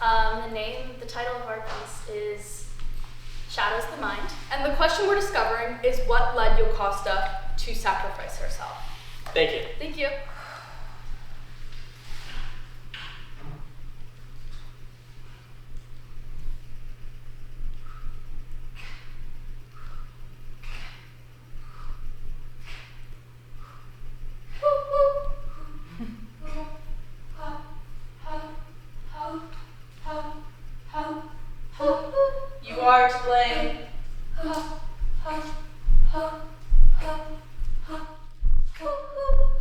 The title of our piece is Shadows the Mind. And the question we're discovering is what led Yocasta to sacrifice herself. Thank you. Thank you. You are to blame.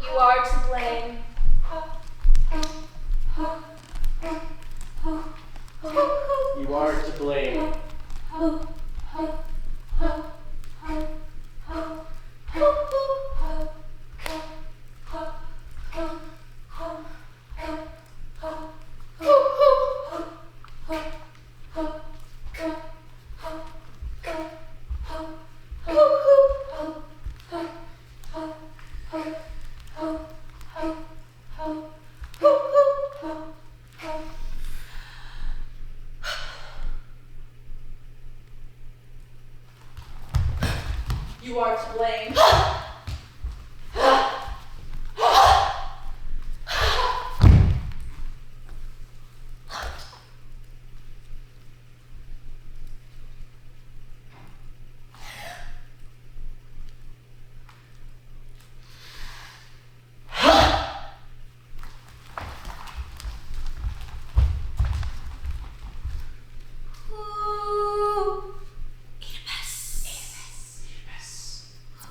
You are to blame. You are to blame. You are to blame.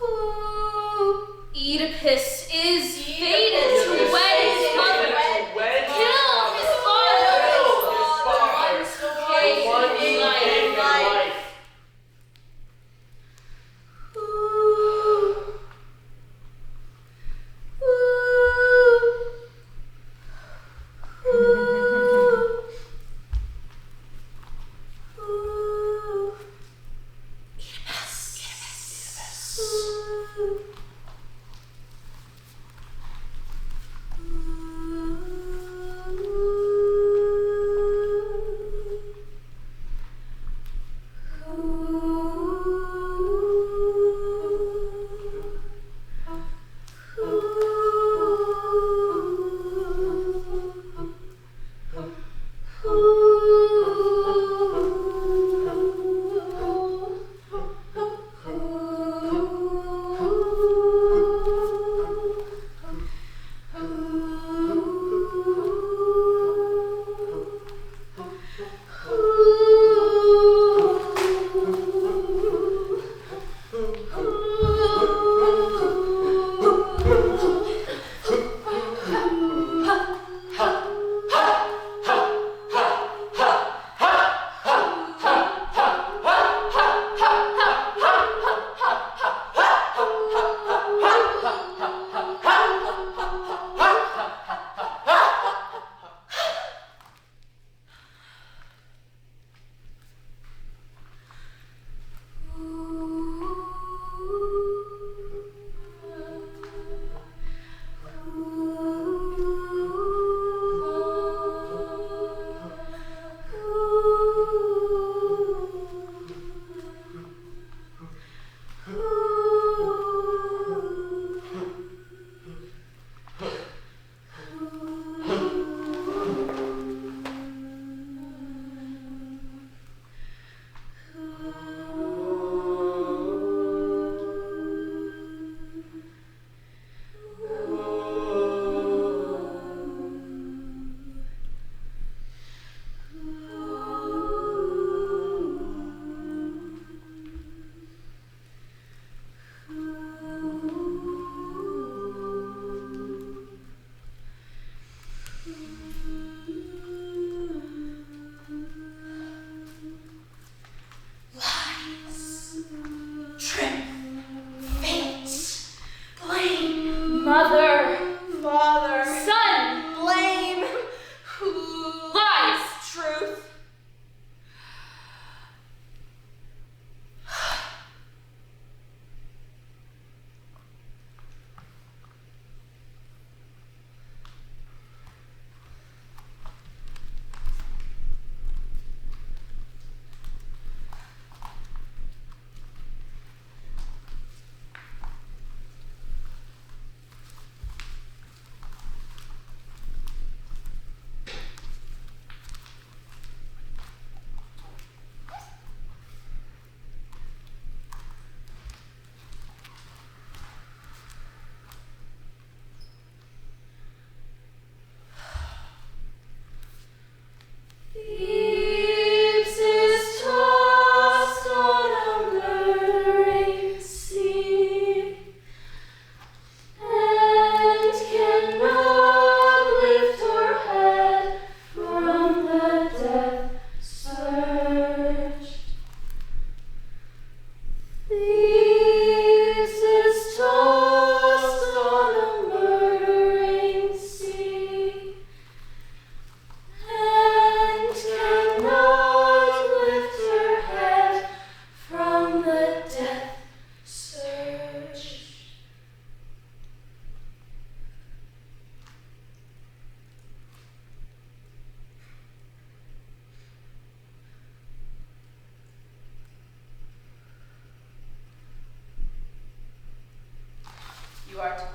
Ooh.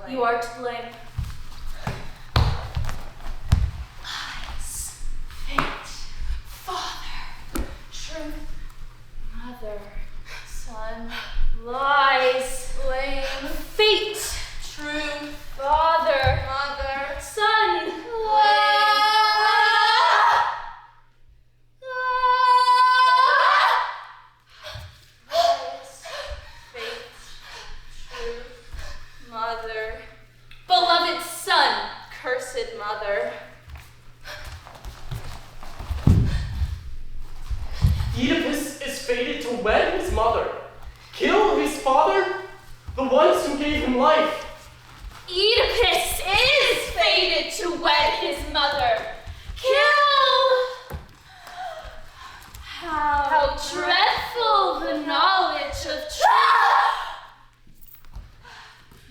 You are to blame. Lies, fate, father, truth, Mother, son, lies, blame, fate, truth, father, mother, son, lies, fate, truth, mother, beloved son. cursed mother. Oedipus is fated to wed his mother, kill his father, the ones who gave him life. Oedipus is fated to wed his mother. Kill! How dreadful the knowledge of truth!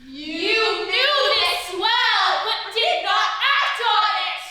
You knew this well, but did not act on it!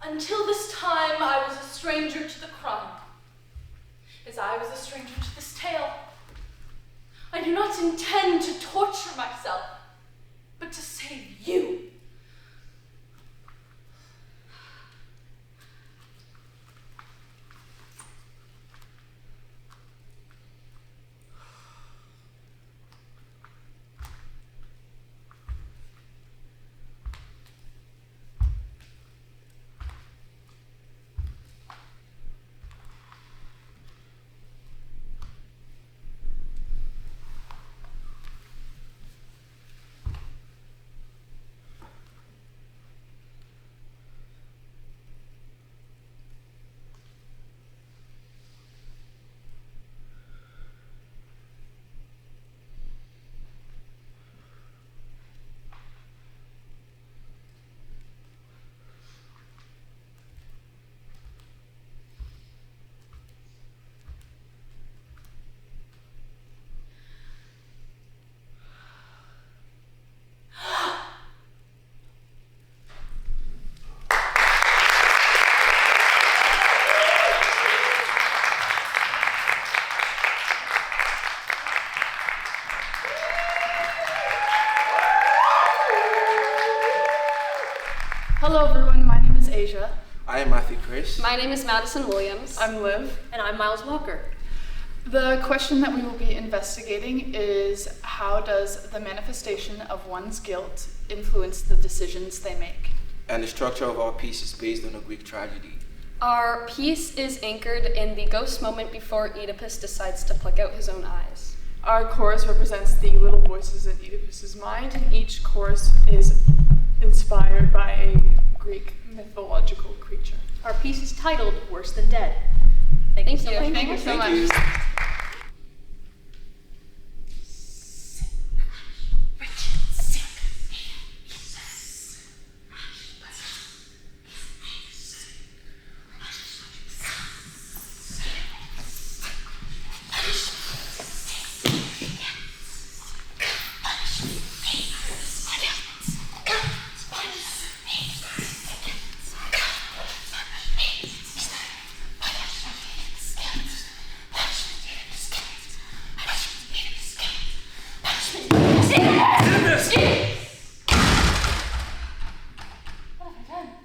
Until this time, I was a stranger to the crime, as I was a stranger to this tale. I do not intend to torture myself, but to save you. Hello everyone, my name is Asia. I am Matthew Chris. My name is Madison Williams. I'm Liv. And I'm Miles Walker. The question that we will be investigating is how does the manifestation of one's guilt influence the decisions they make? And the structure of our piece is based on a Greek tragedy. Our piece is anchored in the ghost moment before Oedipus decides to pluck out his own eyes. Our chorus represents the little voices in Oedipus's mind, and each chorus is inspired by a Greek mythological creature. Our piece is titled Worse Than Dead. Thank you. Thank you so much.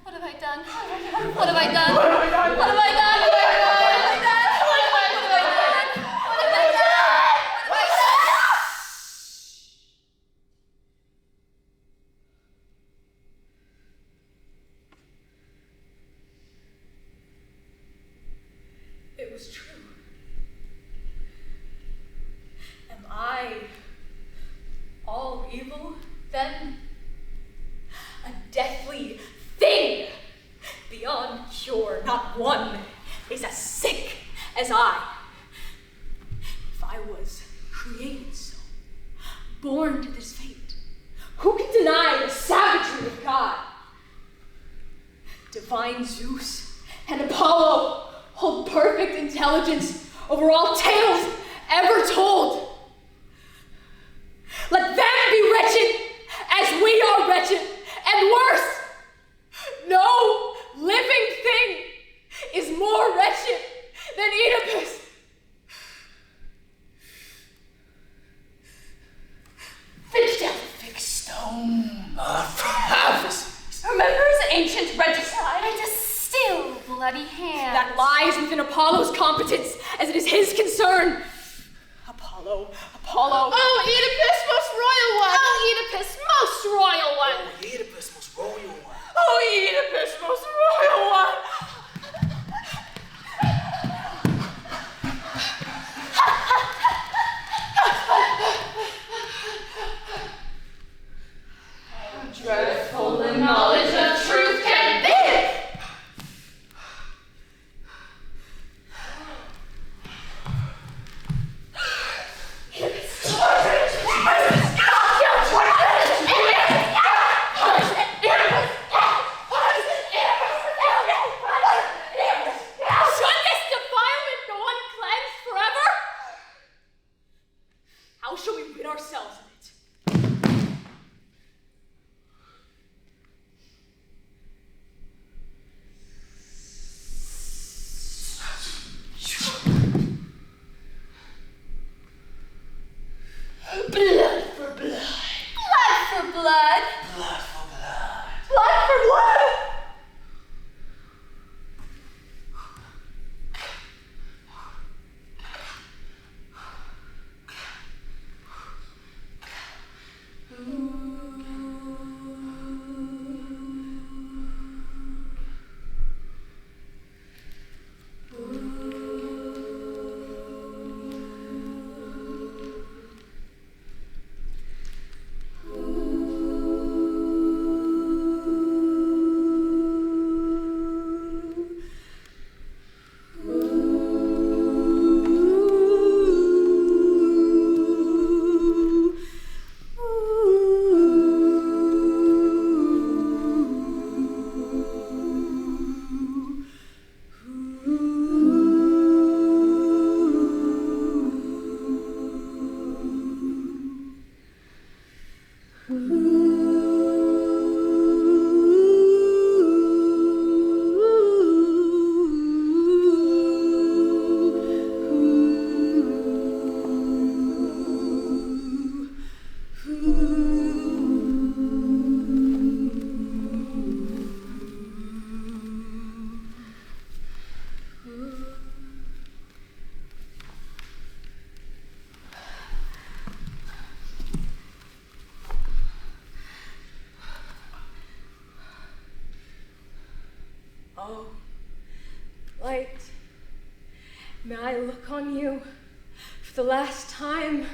What have I done? What have I done? What have I done? What have I done? What have I done? What have I done? What have I done? What have I done? It was true. Am I all evil then? A deathly thing beyond cure, not one is as sick as I. If I was created so, born to this fate, who can deny the savagery of God? Divine Zeus and Apollo hold perfect intelligence over all tales ever told. Let them be wretched as we are wretched, and worse. No living thing is more wretched than Oedipus. Finish down the big stone. Prophecies. Remember his ancient regicide? And a still bloody hand. That lies within Apollo's competence, as it is his concern. Apollo. Oh, Oedipus, most royal one! Oh, Oedipus, most royal one. Oh, Oedipus, most royal one. Oh, Oedipus, most royal one. How dreadful the knowledge of truth can be! Should this defilement go uncleansed forever? How shall we rid ourselves of it? Blood for blood. Blood for blood. Blood for blood. Blood for blood. Oh, light, may I look on you for the last time?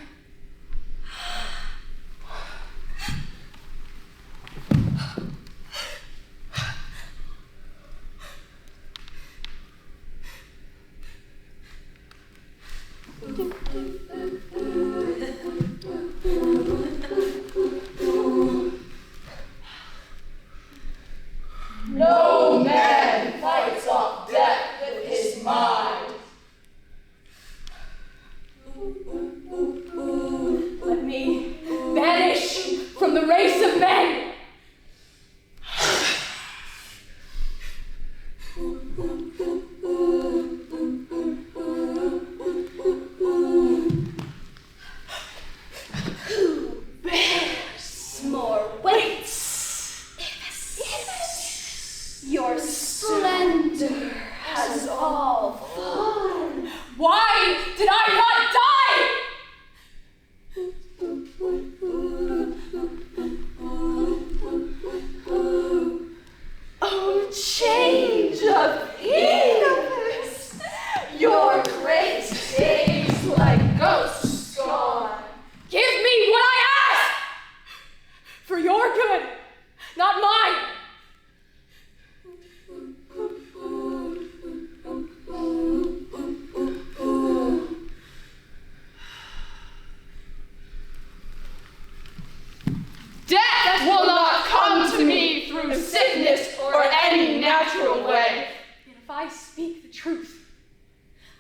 or any natural way. Yet if I speak the truth,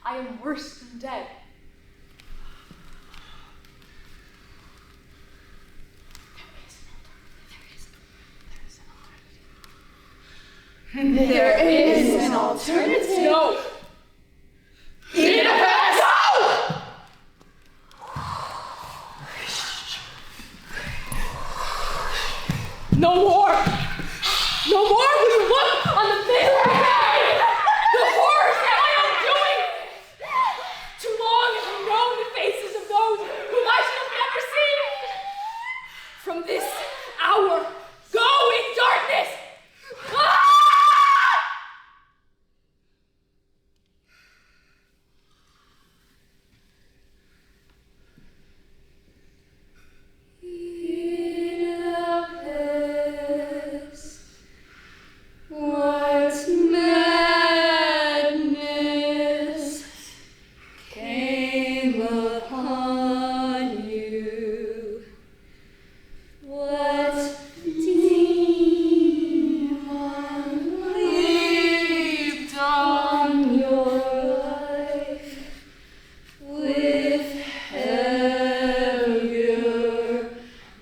I am worse than dead. There is an alternative. No! Oedipus! No more! No more will you look on the face of me! The horrors that I am doing! Too long have you known the faces of those whom I should have never seen! From this hour, go in darkness! Ah! What madness came upon you? What demon leaped on your life with heavier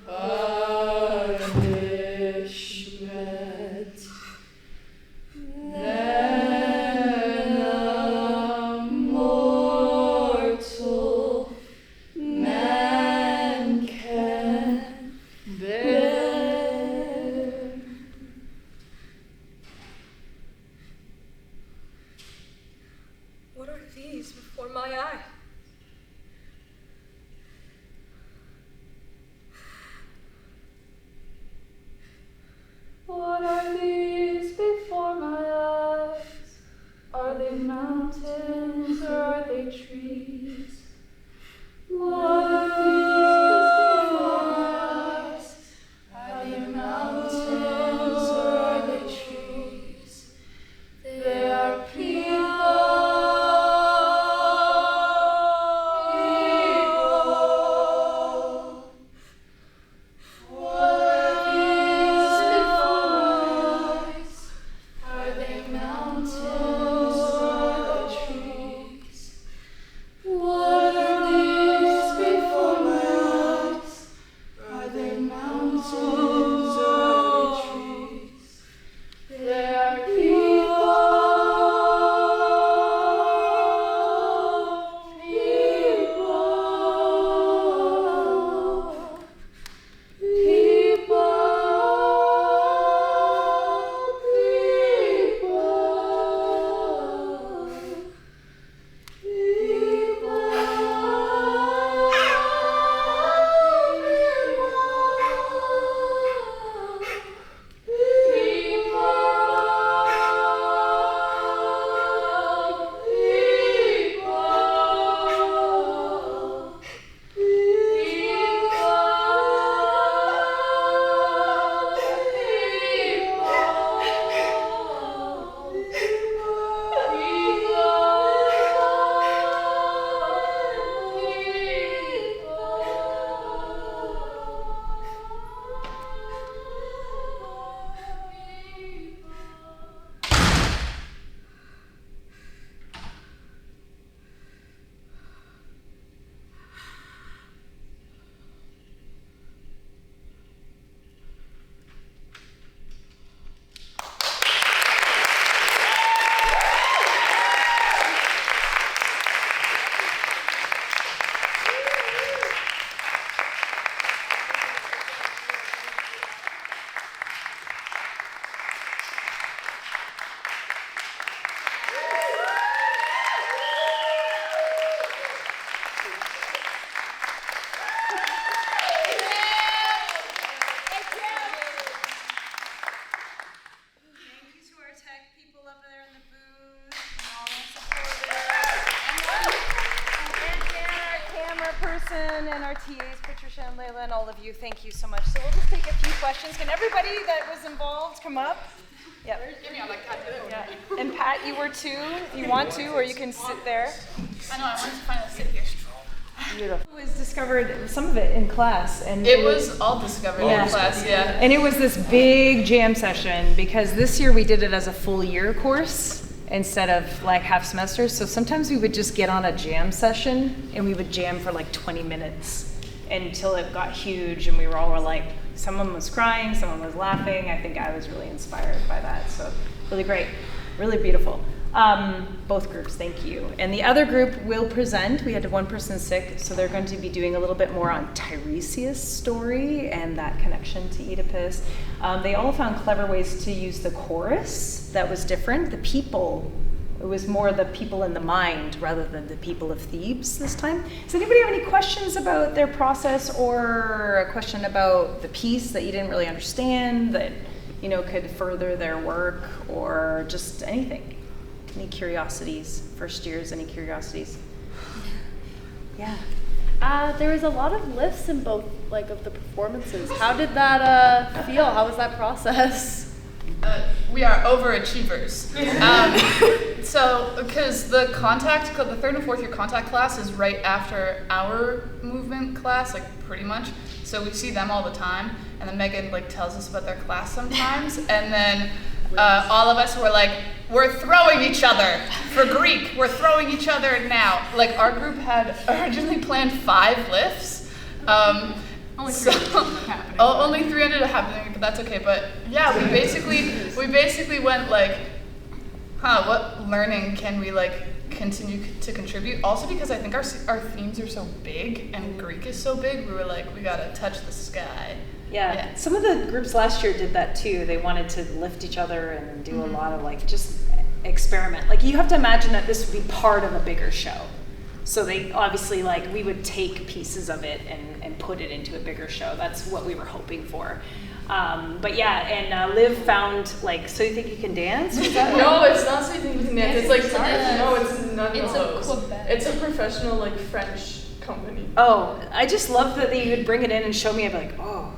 punishment than a mortal man can bear? What are these before my eye? What are these before my eyes? Are they mountains or are they trees? What are these before my eyes? Are they mountains or are they trees? They are people. What are these before my eyes? Are they mountains or are they trees? What are these before my eyes? Are they mountains or are they trees? They are and our TAs, Patricia and Layla, and all of you, thank you so much. So we'll just take a few questions. Can everybody that was involved come up? Yeah. Give me all like that. Yeah. And Pat, you were too. If you want to, or you can sit there. I know, I want to finally sit here. It was discovered, some of it in class, and It was all discovered Yeah. in class, yeah. And it was this big jam session because this year we did it as a full year course instead of like half semesters. So sometimes we would just get on a jam session and we would jam for like 20 minutes until it got huge and we were all like, someone was crying, someone was laughing. I think I was really inspired by that. So really great, really beautiful. Both groups, thank you. And the other group will present. We had one person sick, so they're going to be doing a little bit more on Tiresias' story and that connection to Oedipus. They all found clever ways to use the chorus that was different. The people, it was more the people in the mind rather than the people of Thebes this time. Does anybody have any questions about their process or a question about the piece that you didn't really understand that, you know, could further their work or just anything? Any curiosities? First years, any curiosities? Yeah. There was a lot of lifts in both, like, of the performances. How did that feel? How was that process? We are overachievers. So, because the third and fourth year contact class is right after our movement class, like pretty much. So we see them all the time, and then Megan like tells us about their class sometimes, and then all of us were like, we're throwing each other for Greek. We're throwing each other now. Like our group had originally planned 5 lifts. Only 3 ended up happening, but that's okay. But yeah, we basically went like, what learning can we like continue to contribute? Also because I think our themes are so big and Greek is so big, we were like, we gotta touch the sky. Yeah, some of the groups last year did that too. They wanted to lift each other and do a lot of like just experiment. Like you have to imagine that this would be part of a bigger show. So they obviously like we would take pieces of it and put it into a bigger show. That's what we were hoping for. But yeah, and Liv found like, so you think you can dance? Is that No, it's not so you think you can dance. It's like no, it's none It's of a those. Quebec. It's a professional like French company. Oh, I just love that they would bring it in and show me. I'd be like, oh.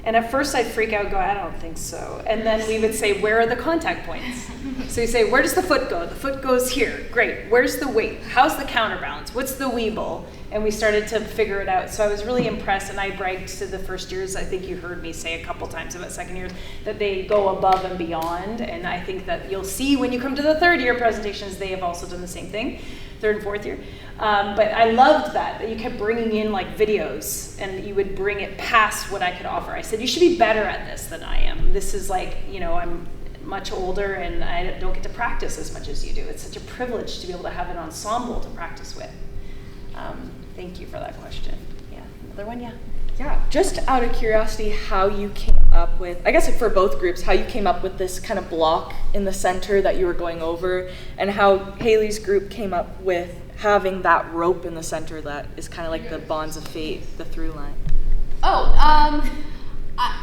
And at first I'd freak out and go, I don't think so. And then we would say, where are the contact points? So you say, where does the foot go? The foot goes here. Great. Where's the weight? How's the counterbalance? What's the weeble? And we started to figure it out. So I was really impressed, and I bragged to the first years. I think you heard me say a couple times about second years that they go above and beyond. And I think that you'll see when you come to the third year presentations, they have also done the same thing, third and fourth year. But I loved that you kept bringing in like videos and you would bring it past what I could offer. I said, you should be better at this than I am. This is like, you know, I'm much older and I don't get to practice as much as you do. It's such a privilege to be able to have an ensemble to practice with. Thank you for that question. Yeah, another one, yeah. Yeah, just out of curiosity, how you came up with, I guess for both groups, how you came up with this kind of block in the center that you were going over, and how Haley's group came up with having that rope in the center that is kind of like the bonds of fate, the through line.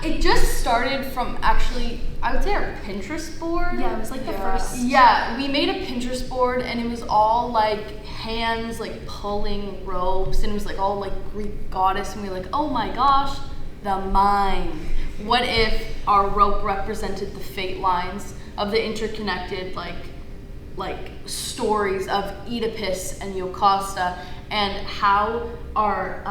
It just started from actually, I would say our Pinterest board. Yeah, it was like the first. Yeah, we made a Pinterest board and it was all like hands like pulling ropes and it was like all like Greek goddess and we were like, oh my gosh, the mind. What if our rope represented the fate lines of the interconnected like stories of Oedipus and Jocasta and how our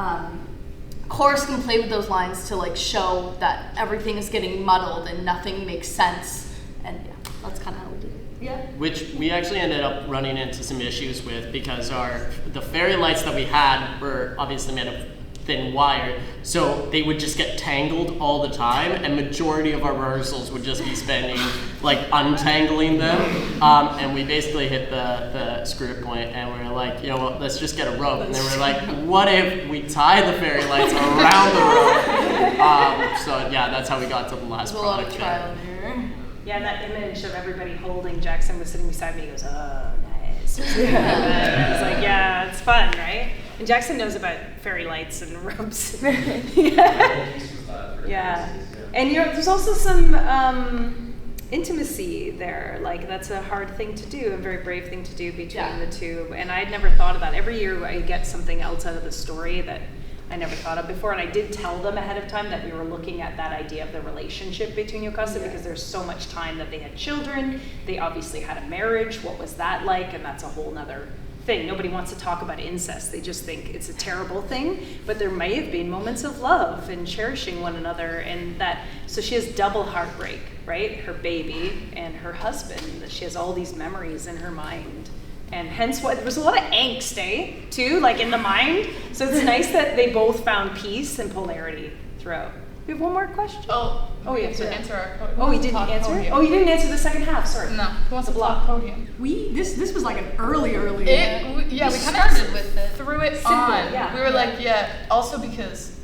chorus can play with those lines to like show that everything is getting muddled and nothing makes sense. And yeah, that's kind of how we did it. Yeah. Which we actually ended up running into some issues with because the fairy lights that we had were obviously made of thin wire, so they would just get tangled all the time, and majority of our rehearsals would just be spending like untangling them. And we basically hit the screw point, and we were like, you know what, let's just get a rope. And then we're like, what if we tie the fairy lights around the rope? So yeah, that's how we got to the last There's a lot of product. trial and error. Yeah, and that image of everybody holding Jackson was sitting beside me. He goes, oh, nice. I was like, yeah, it's fun, right? And Jackson knows about fairy lights and ropes. Yeah. And there's also some intimacy there. Like, that's a hard thing to do, a very brave thing to do between the two. And I'd never thought of that. Every year I get something else out of the story that I never thought of before. And I did tell them ahead of time that we were looking at that idea of the relationship between Jocasta because there's so much time that they had children. They obviously had a marriage. What was that like? And that's a whole nother thing. Nobody wants to talk about incest. They just think it's a terrible thing, but there may have been moments of love and cherishing one another, and that, so she has double heartbreak, right? Her baby and her husband, that she has all these memories in her mind. And hence why there was a lot of angst, too, like in the mind. So it's nice that they both found peace and polarity throughout. We have one more question? Oh, yeah, to sorry. answer our Oh, you didn't answer it? Oh, you didn't answer the second half, sorry. No, who wants to block podium? This was like an early. We kind of started with it. threw it Simple, on. yeah. We were like, also because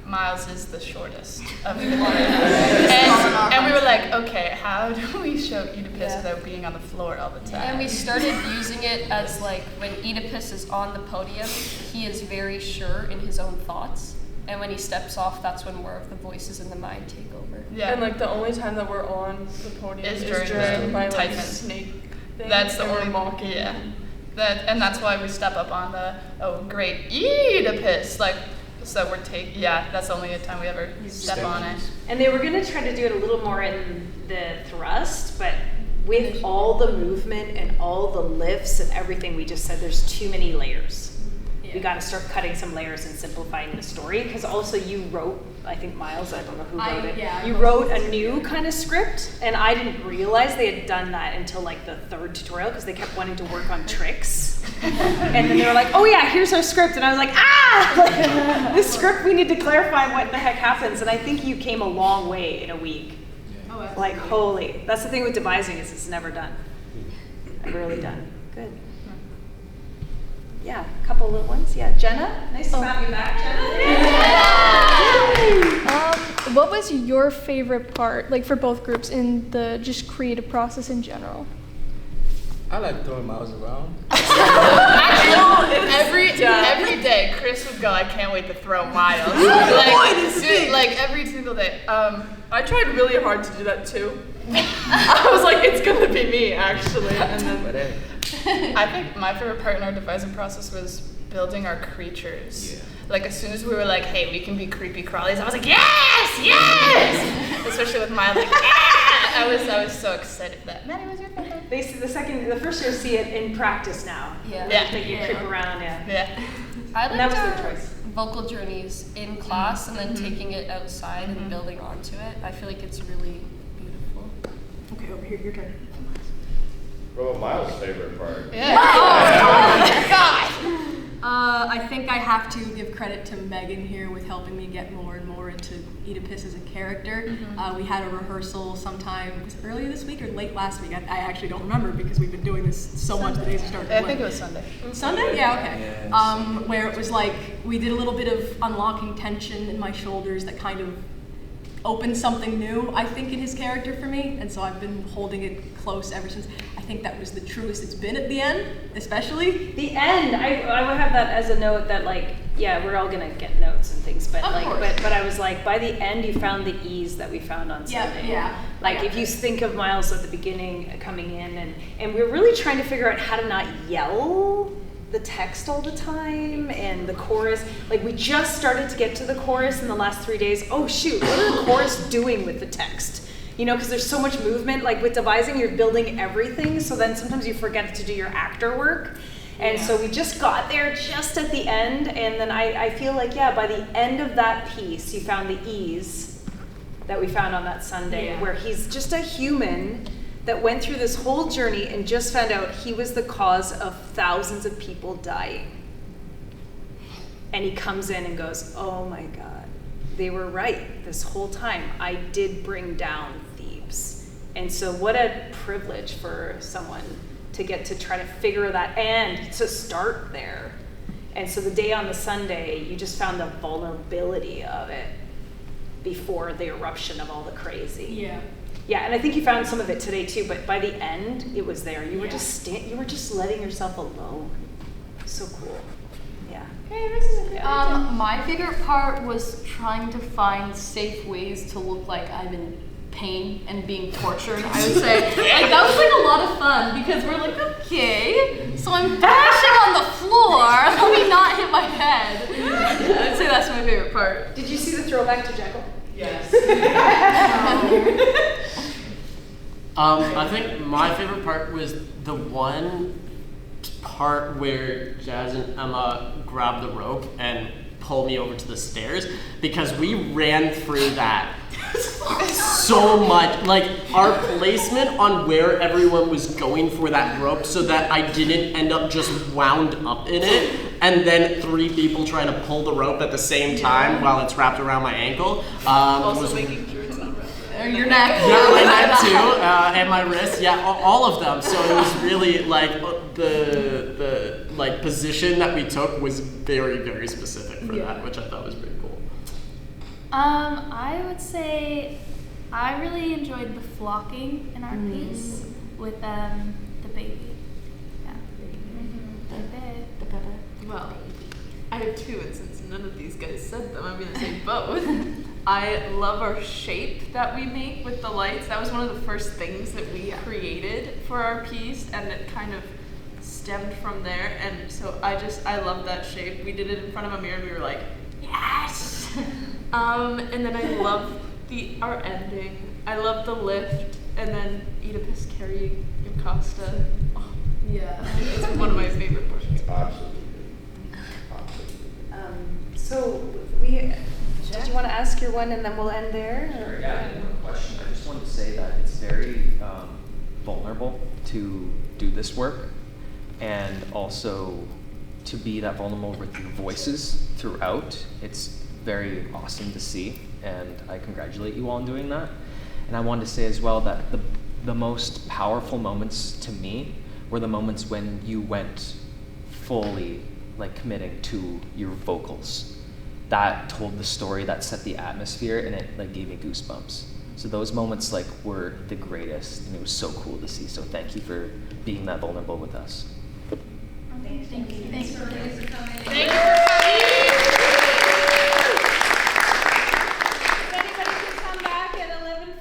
Miles is the shortest of the floor. and we were like, okay, how do we show Oedipus without being on the floor all the time? And we started using it as like when Oedipus is on the podium, he is very sure in his own thoughts. And when he steps off, that's when more of the voices in the mind take over. Yeah. And like the only time that we're on the podium Is is during the my like, Typhon. snake thing. That's the and we're only mocking. Yeah. And that's why we step up on the great Oedipus, like, so we're that's the only time we ever step on it. And they were going to try to do it a little more in the thrust, but with all the movement and all the lifts and everything, we just said there's too many layers. We got to start cutting some layers and simplifying the story, because also you wrote, I think Miles, I don't know who wrote it. Yeah, you wrote a new kind of script, and I didn't realize they had done that until like the third tutorial, because they kept wanting to work on tricks. And then they were like, oh yeah, here's our script. And I was like, like, this script, we need to clarify what the heck happens. And I think you came a long way in a week. Oh, like, holy. That's the thing with devising, is it's never done. Never really done. Good. Yeah, a couple little ones. Yeah, Jenna, nice to have you back, Jenna. What was your favorite part, like for both groups, in the just creative process in general? I like throwing Miles around. Actually, every day, Chris would go, I can't wait to throw Miles. like every single day. I tried really hard to do that too. I was like, it's gonna be me actually, and then. I think my favorite part in our devising process was building our creatures. Yeah. Like as soon as we were like, hey, we can be creepy crawlies, I was like, yes! Especially with my like, yeah! I was so excited for that. Maddie, was your favorite? They see the first year see it in practice now. Yeah. That you creep around, Yeah. I And that liked was their our choice. vocal journeys in class and then taking it outside and building onto it. I feel like it's really beautiful. Okay, over here, your turn. What about Miles' favorite part? Yeah. I think I have to give credit to Megan here with helping me get more and more into Oedipus as a character. We had a rehearsal sometime, was it earlier this week or late last week? I actually don't remember because we've been doing this so much the days we started. I think it was Sunday. Sunday? Yeah, okay. Yeah, Where it was like, we did a little bit of unlocking tension in my shoulders that kind of opened something new, I think, in his character for me. And so I've been holding it close ever since. I think that was the truest it's been at the end, especially. The end, I would have that as a note that like, yeah, we're all gonna get notes and things, but Of like, course. but I was like, by the end, you found the ease that we found on Sunday. Yeah. Like if you think of Miles at the beginning coming in, and we're really trying to figure out how to not yell the text all the time and the chorus. Like we just started to get to the chorus in the last 3 days. Oh shoot, what are the chorus doing with the text? You know, because there's so much movement. Like with devising, you're building everything, so then sometimes you forget to do your actor work. And so we just got there just at the end, and then I feel like, yeah, by the end of that piece, you found the ease that we found on that Sunday, where he's just a human that went through this whole journey and just found out he was the cause of thousands of people dying. And he comes in and goes, oh my God, they were right this whole time. I did bring down Thebes. And so what a privilege for someone to get to try to figure that and to start there. And so the day on the Sunday, you just found the vulnerability of it before the eruption of all the crazy. Yeah. Yeah, and I think you found some of it today too, but by the end, it was there. You were just you were just letting yourself alone. So cool. Yeah. My favorite part was trying to find safe ways to look like I'm in pain and being tortured, I would say. Like, that was like a lot of fun because we're like, okay, so I'm bashing on the floor, let me not hit my head. I'd say that's my favorite part. Did you see the throwback to Jekyll? Yes. I think my favorite part was the one part where Jazz and Emma grab the rope and pull me over to the stairs, because we ran through that so much. Like, our placement on where everyone was going for that rope so that I didn't end up just wound up in it, and then 3 people trying to pull the rope at the same time while it's wrapped around my ankle. Also making sure it's not wrapped around Your neck. Yeah, my neck too, and my wrist. Yeah, all of them. So it was really like the like position that we took was very, very specific for that, which I thought was pretty cool. I would say I really enjoyed the flocking in our piece with the baby. Yeah. The baby. Well, I have 2, and since none of these guys said them, I'm gonna say both. I love our shape that we make with the lights. That was one of the first things that we created for our piece, and it kind of stemmed from there. And so I love that shape. We did it in front of a mirror, and we were like, yes. And then I love our ending. I love the lift, and then Oedipus carrying Yocasta. Oh, yeah, it's one of my favorite portions. Absolutely. So did you want to ask your one and then we'll end there? Sure, yeah, I have one question. I just wanted to say that it's very vulnerable to do this work, and also to be that vulnerable with your voices throughout. It's very awesome to see, and I congratulate you all on doing that. And I wanted to say as well that the most powerful moments to me were the moments when you went fully committing to your vocals. That told the story, that set the atmosphere, and it gave me goosebumps. So those moments were the greatest, and it was so cool to see. So thank you for being that vulnerable with us. Thank you. Thanks for coming. Thank you.